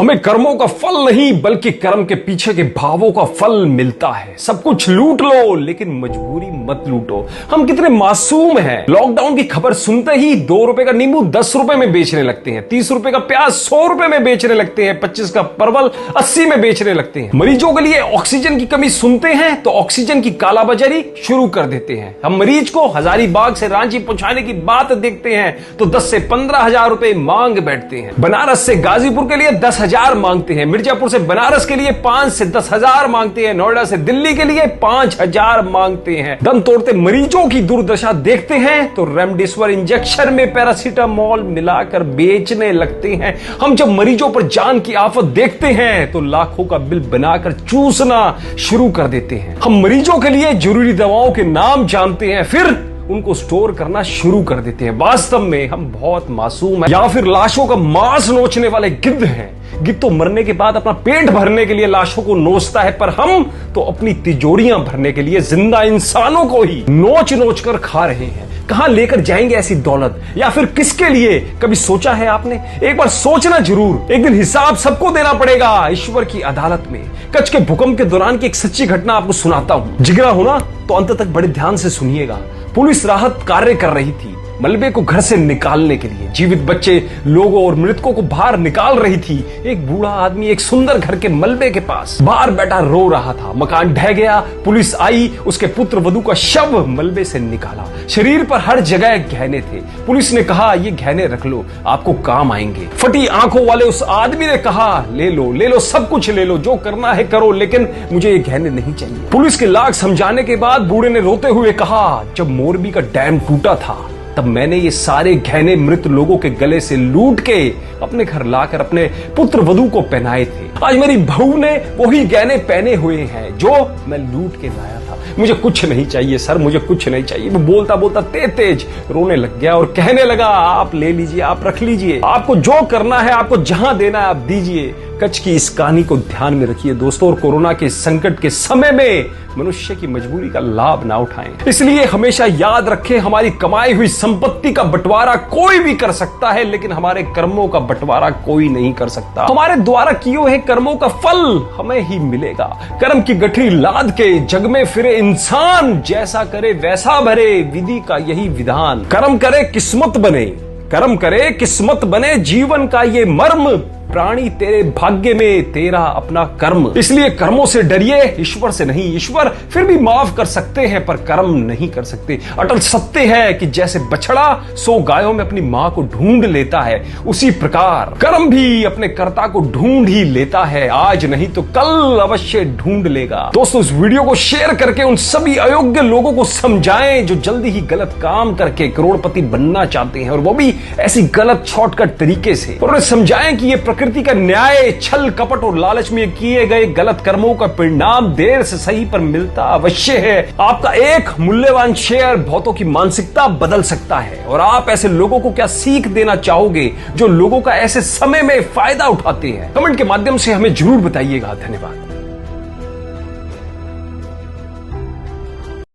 हमें कर्मों का फल नहीं बल्कि कर्म के पीछे के भावों का फल मिलता है। सब कुछ लूट लो लेकिन मजबूरी मत लूटो। हम कितने मासूम हैं। लॉकडाउन की खबर सुनते ही 2 रुपए का नींबू 10 रुपए में बेचने लगते हैं, 30 रुपए का प्याज 100 रुपए में बेचने लगते हैं, 25 का परवल 80 में बेचने लगते हैं। मरीजों के लिए ऑक्सीजन की कमी सुनते हैं तो ऑक्सीजन की कालाबाजारी शुरू कर देते हैं। हम मरीज को हजारीबाग से रांची पहुंचाने की बात देखते हैं तो 10 से 15 हजार रुपए मांग बैठते हैं। बनारस से गाजीपुर के लिए 10,000 मांगते हैं, मिर्जापुर से बनारस के लिए 5 से 10,000 मांगते हैं, नोएडा से दिल्ली के लिए 5,000 मांगते हैं। दम तोड़ते मरीजों की दुर्दशा देखते हैं तो रेमडेसिविर इंजेक्शन में पैरासीटामोल मिलाकर बेचने लगते हैं। हम जब मरीजों पर जान की आफत देखते हैं तो लाखों का बिल बनाकर चूसना शुरू कर देते हैं। हम मरीजों के लिए जरूरी दवाओं के नाम जानते हैं, फिर उनको स्टोर करना शुरू कर देते हैं। वास्तव में हम बहुत मासूम हैं या फिर लाशों का मांस नोचने वाले गिद्ध हैं। गिद्ध तो मरने के बाद अपना पेट भरने के लिए लाशों को नोचता है, पर हम तो अपनी तिजोरियां भरने के लिए जिंदा इंसानों को ही नोच नोच कर खा रहे हैं। कहां लेकर जाएंगे ऐसी दौलत, या फिर किसके लिए? कभी सोचा है आपने? एक बार सोचना जरूर। एक दिन हिसाब सबको देना पड़ेगा ईश्वर की अदालत में। कच्छ के भूकंप के दौरान की एक सच्ची घटना आपको सुनाता हूं। जिगरा हो ना तो अंत तक बड़े ध्यान से सुनिएगा। पुलिस राहत कार्य कर रही थी, मलबे को घर से निकालने के लिए। जीवित बच्चे, लोगों और मृतकों को बाहर निकाल रही थी। एक बूढ़ा आदमी एक सुंदर घर के मलबे के पास बाहर बैठा रो रहा था। मकान ढह गया, पुलिस आई, उसके पुत्र वधू का शव मलबे से निकाला। शरीर पर हर जगह गहने थे। पुलिस ने कहा, ये गहने रख लो, आपको काम आएंगे। फटी आंखों वाले उस आदमी ने कहा, ले लो, सब कुछ ले लो, जो करना है करो, लेकिन मुझे ये गहने नहीं चाहिए। पुलिस के लाख समझाने के बाद बूढ़े ने रोते हुए कहा, जब मोरबी का डैम टूटा था तब मैंने ये सारे गहने मृत लोगों के गले से लूट के अपने घर लाकर अपने पुत्र वधू को पहनाए थे। आज मेरी बहू ने वही गहने पहने हुए हैं जो मैं लूट के लाया था। मुझे कुछ नहीं चाहिए सर, मुझे कुछ नहीं चाहिए। वो बोलता बोलता तेज रोने लग गया और कहने लगा, आप ले लीजिए, आप रख लीजिए, आपको जो करना है, आपको जहां देना है आप दीजिए। कच्छ की इस कहानी को ध्यान में रखिए दोस्तों, और कोरोना के संकट के समय में मनुष्य की मजबूरी का लाभ ना उठाएं। इसलिए हमेशा याद रखें, हमारी कमाई हुई संपत्ति का बंटवारा कोई भी कर सकता है, लेकिन हमारे कर्मों का बंटवारा कोई नहीं कर सकता। हमारे द्वारा किए हुए कर्मों का फल हमें ही मिलेगा। कर्म की गठरी लाद के जग में फिरे इंसान, जैसा करे वैसा भरे, विधि का यही विधान। कर्म करे किस्मत बने, कर्म करे किस्मत बने, जीवन का ये मर्म। प्राणी तेरे भाग्य में, तेरा अपना कर्म। इसलिए कर्मों से डरिए, ईश्वर से नहीं। ईश्वर फिर भी माफ कर सकते हैं पर कर्म नहीं कर सकते। अटल सत्य है कि जैसे बछड़ा 100 गायों में अपनी मां को ढूंढ लेता है, उसी प्रकार कर्म भी अपने कर्ता को ढूंढ ही लेता है। आज नहीं तो कल अवश्य ढूंढ लेगा। दोस्तों, इस वीडियो को शेयर करके उन सभी अयोग्य लोगों को समझाएं जो जल्दी ही गलत काम करके करोड़पति बनना चाहते हैं, और वो भी ऐसी गलत शॉर्टकट तरीके से। और उन्हें समझाएं कि ये प्रकृति का न्याय, छल कपट और लालच में किए गए गलत कर्मों का परिणाम देर से सही पर मिलता अवश्य है। आपका एक मूल्यवान शेयर बहुतों की मानसिकता बदल सकता है। और आप ऐसे लोगों को क्या सीख देना चाहोगे जो लोगों का ऐसे समय में फायदा उठाते हैं? कमेंट के माध्यम से हमें जरूर बताइएगा। धन्यवाद।